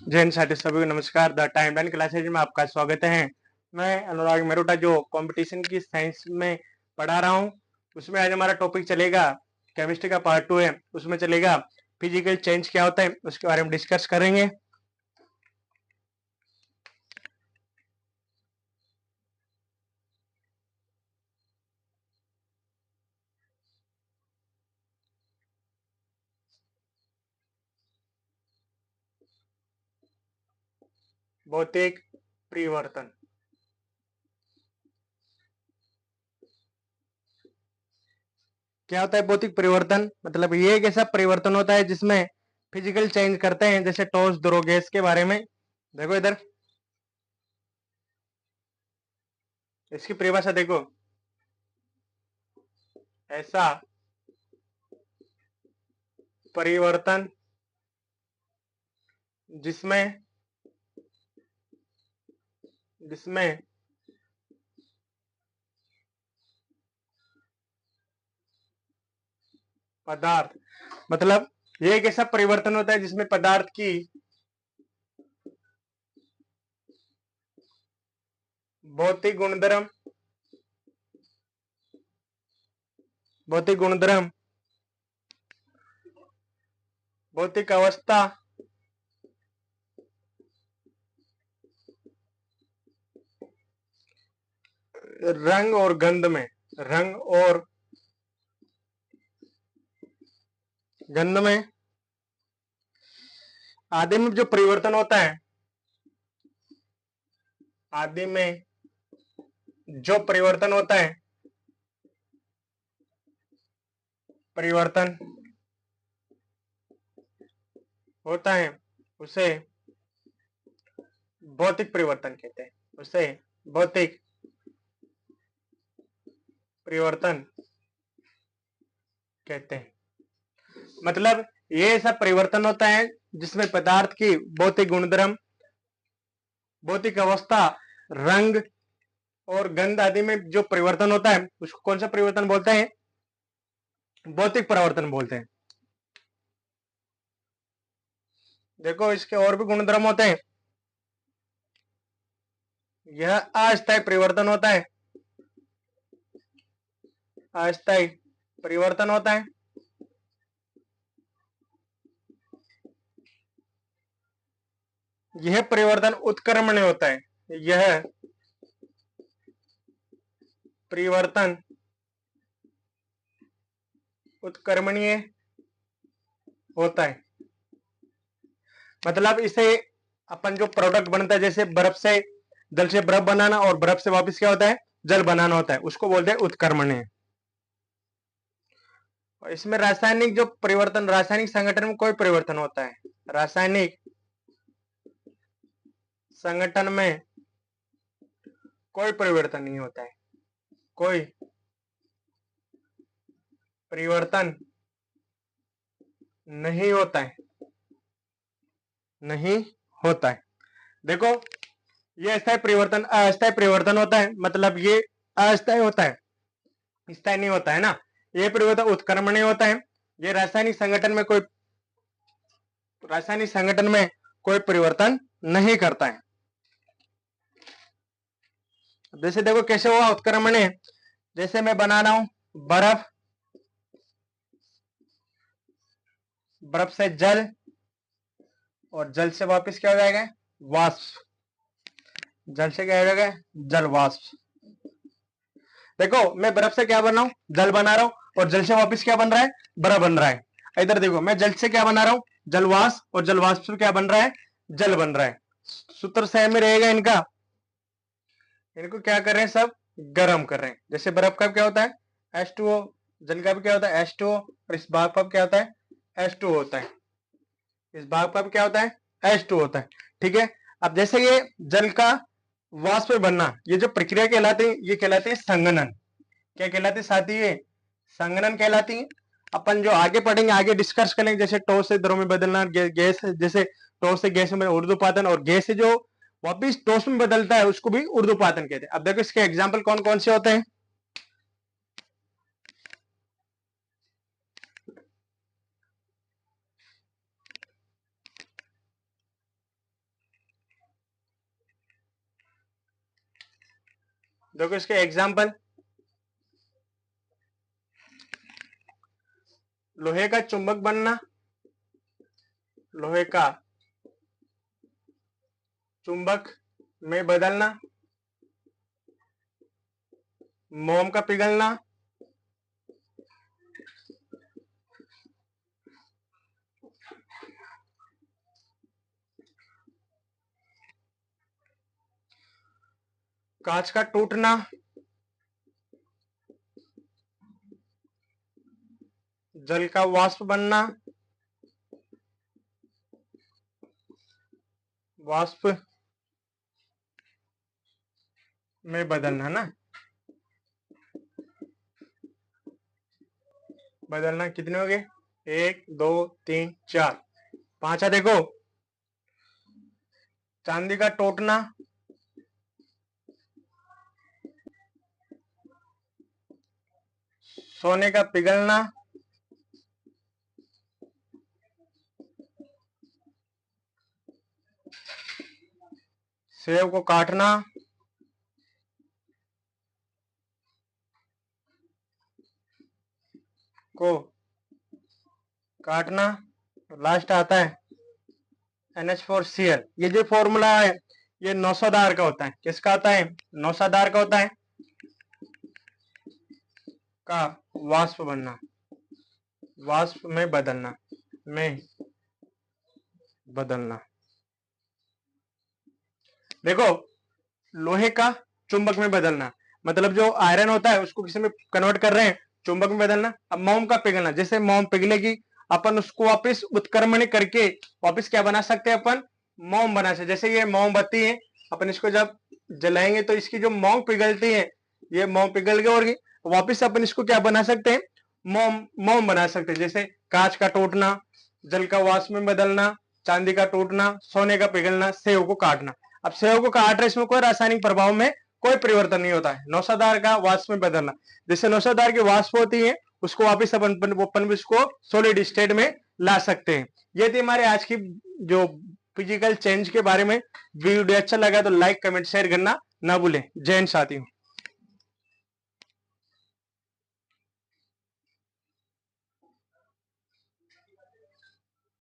जय हिंद साथी सभी को नमस्कार। द टाइमलाइन क्लासेज में आपका स्वागत है। मैं अनुराग मेहरोटा जो कंपटीशन की साइंस में पढ़ा रहा हूँ, उसमें आज हमारा टॉपिक चलेगा केमिस्ट्री का पार्ट 2 है। उसमें चलेगा फिजिकल चेंज क्या होता है, उसके बारे में डिस्कस करेंगे। भौतिक परिवर्तन क्या होता है? भौतिक परिवर्तन मतलब ये एक ऐसा परिवर्तन होता है जिसमें फिजिकल चेंज करते हैं, जैसे ठोस द्रव गैस के बारे में। देखो इधर इसकी परिभाषा देखो, ऐसा परिवर्तन जिसमें जिसमें पदार्थ मतलब ये एक ऐसा परिवर्तन होता है जिसमें पदार्थ की भौतिक गुणधर्म भौतिक गुणधर्म भौतिक अवस्था रंग और गंध में रंग और गंध में आदि में जो परिवर्तन होता है, आदि में जो परिवर्तन होता है, परिवर्तन होता है उसे भौतिक परिवर्तन कहते हैं। उसे भौतिक परिवर्तन कहते हैं। मतलब ये ऐसा परिवर्तन होता है जिसमें पदार्थ की भौतिक गुणधर्म, भौतिक अवस्था, रंग और गंध आदि में जो परिवर्तन होता है उसको कौन सा परिवर्तन बोलते हैं? भौतिक परिवर्तन बोलते हैं। देखो इसके और भी गुणधर्म होते हैं। यह अस्थायी परिवर्तन होता है, अस्थायी परिवर्तन होता है। यह परिवर्तन उत्क्रमण होता है। यह परिवर्तन उत्क्रमणीय होता है। मतलब इसे अपन जो प्रोडक्ट बनता है, जैसे बर्फ से जल से बर्फ बनाना और बर्फ से वापस क्या होता है? जल बनाना होता है, उसको बोलते हैं उत्क्रमणीय। और इसमें रासायनिक जो परिवर्तन, रासायनिक संगठन में कोई परिवर्तन होता है, रासायनिक संगठन में कोई परिवर्तन नहीं होता है, कोई परिवर्तन नहीं होता है, नहीं होता है। देखो ये अस्थायी परिवर्तन, अस्थायी परिवर्तन होता है, मतलब ये अस्थायी होता है, स्थायी नहीं होता है ना। ये परिवर्तन उत्क्रमणीय होता है। ये रासायनिक संगठन में कोई परिवर्तन नहीं करता है। जैसे देखो कैसे हुआ उत्क्रमणीय, जैसे मैं बना रहा हूं बर्फ, बर्फ से जल और जल से वापस क्या हो जाएगा? वाष्प। जल से क्या हो जाएगा? जल वाष्प। देखो मैं बर्फ से क्या बना रहा हूं? जल बना रहा हूं, और जल से वापस क्या बन रहा है? बर्फ बन रहा है। इधर देखो मैं जल से क्या बना रहा हूं? जल वाष्प, और जल वाष्प से क्या बन रहा है? जल बन रहा है। सूत्र सेम में रहेगा इनका। इनको क्या कर रहे हैं? सब गर्म कर रहे हैं। जैसे बर्फ का क्या होता है? H2O। जल का भी क्या होता है? H2O। और इस भाग का क्या होता है? H2O होता है। इस भाग का भी क्या होता है? H2O होता है। ठीक है। अब जैसे ये जल का वाष्प में बनना, ये जो प्रक्रिया कहलाती है, ये कहलाती है संघनन। क्या कहलाती है साथी? ये संघनन कहलाती है। अपन जो आगे पढ़ेंगे, आगे डिस्कस करेंगे, जैसे ठोस से द्रव में बदलना, गैस जैसे ठोस से गैस में ऊर्ध्वपातन, और गैस से जो वापिस ठोस में बदलता है उसको भी ऊर्ध्वपातन कहते हैं। अब देखो इसके एग्जाम्पल कौन कौन से होते हैं। देखो इसके एग्जाम्पल, लोहे का चुंबक बनना, लोहे का चुंबक में बदलना, मोम का पिघलना, कांच का टूटना, जल का वाष्प बनना, वाष्प में बदलना ना, बदलना। कितने हो गए? 1 2 3 4 5। देखो चांदी का टूटना, सोने का पिघलना, सेब को काटना, को काटना, लास्ट आता है NH4Cl। ये जो फॉर्मूला है ये नौसादार का होता है। किसका आता है? नौसादार का होता है, का वाष्प बनना, वाष्प में बदलना, में बदलना। देखो लोहे का चुंबक में बदलना मतलब जो आयरन होता है उसको किसी में कन्वर्ट कर रहे हैं, चुंबक में बदलना। अब मोम का पिघलना, जैसे मोम पिघलेगी अपन उसको वापस उत्क्रमण करके वापस क्या बना सकते हैं? अपन मोम बना सकते। जैसे ये मोमबत्ती है, अपन इसको जब जलाएंगे तो इसकी जो मोम पिघलती है, ये मोम पिघल गई और वापस अपन इसको क्या बना सकते हैं? मोम बना सकते हैं। जैसे कांच का टूटना, जल का वाष्प में बदलना, चांदी का टूटना, सोने का पिघलना, सेव को काटना। अब सेव को काट रहे, इसमें कोई रासायनिक प्रभाव में कोई परिवर्तन नहीं होता है। नौसादार का वाष्प में बदलना, जैसे नौसादार की वाष्प होती है उसको वापस अपन उसको सॉलिड स्टेट में ला सकते हैं। ये थी हमारे आज की जो फिजिकल चेंज के बारे में वीडियो। अच्छा लगा तो लाइक कमेंट शेयर करना ना भूलें। जय हिंद साथियों।